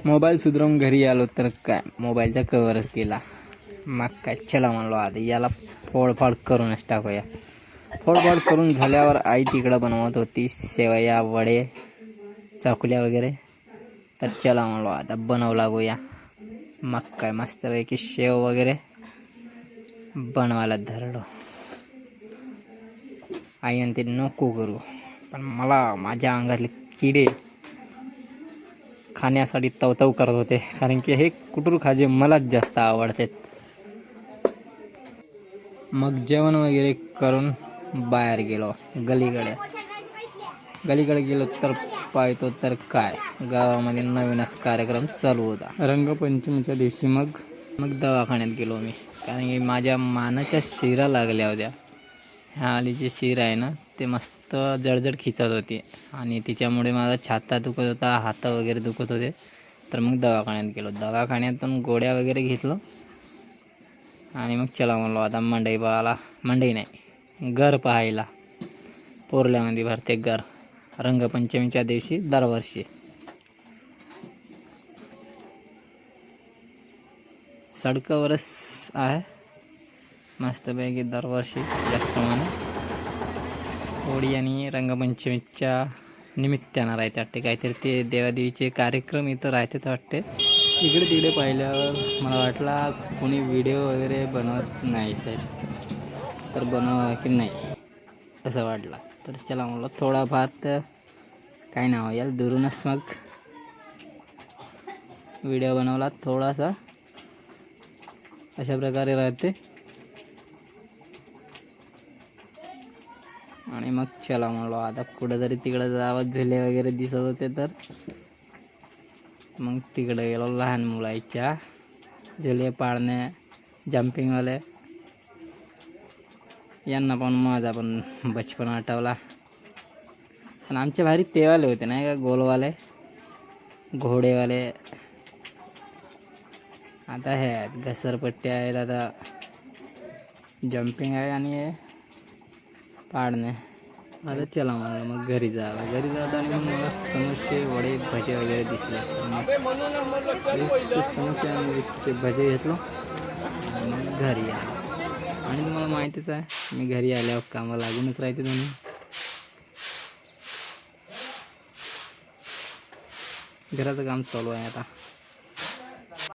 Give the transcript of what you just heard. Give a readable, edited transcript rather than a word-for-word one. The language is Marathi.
मोबाईल सुधरवून घरी आलो तर काय मोबाईलचा कवरच गेला. मग काय चला म्हणलो आता याला फोडफाड करूनच टाकूया. फोडफाड करून झाल्यावर आई तिकडं बनवत होती शेवया वडे चकल्या वगैरे. तर चला म्हणलो आता बनवू लागूया. मग काय मस्तपैकी शेव वगैरे बनवायला धरलो. आई म्हणते नको करू, पण मला माझ्या अंगातले किडे खाण्यासाठी तवतव करत होते, कारण की हे कुटूर खाजे मलाच जास्त आवडतात. मग जेवण वगैरे करून बाहेर गेलो. गलीकडे गेलो तर पाहतो तर काय गावामध्ये नवीनच कार्यक्रम चालू होता. रंगपंचमीच्या दिवशी मग दवाखान्यात गेलो मी, कारण की माझ्या मानाच्या शिरा लागल्या होत्या. ह्या आलीची शिर आहे ना, ते मस्त जडजड खिचत होती आणि तिच्यामुळे माझा छाता दुखत होता, हात वगैरे दुखत होते. तर मग दवाखान्यात गेलो. दवाखान्यातून गोळ्या वगैरे घेतलो आणि मग चला म्हणलो आता मंडई नाही घर पाहायला. पोरल्यामध्ये भरते घर रंगपंचमीच्या दिवशी दरवर्षी. सडकावरच आहे मस्तपैकी दरवर्षी जास्त म्हणा. होळी आणि रंगपंचमीच्या निमित्तानं राहते वाटते काहीतरी, ते देवादेवीचे कार्यक्रम इथं राहतात वाटते. इकडे तिकडे पाहिल्यावर मला वाटला कोणी व्हिडिओ वगैरे बनवत नाही साहेब, तर बनवा की नाही असं वाटलं. तर चला म्हणलं थोडाफार तर काही नाव याला दुरूनच मग व्हिडिओ बनवला थोडासा. अशा प्रकारे राहते आणि मग चला म्हणलो आता कुठेतरी तिकडे जावं. झुले वगैरे दिसत होते तर मग तिकडे गेलो. लहान मुलाच्या झुले पाळणे जम्पिंगवाले यांना पण माझा पण बचपन आठवला. पण आमच्या भारी तेवाले होते नाही का, गोलवाले घोडेवाले. आता हे आहेत घसरपट्टी आहेत, आता जम्पिंग आहे आणि पाडणे. आता चला म्हणलं मग घरी जाताना मग मला समोसे वडे भजे वगैरे दिसले. समोसे आणि भजे घेतलो आणि मग घरी आलो. आणि तुम्हाला माहितीच आहे मी घरी आल्यावर कामाला लागूनच राहते. म्हणून घराचं काम चालू आहे आता.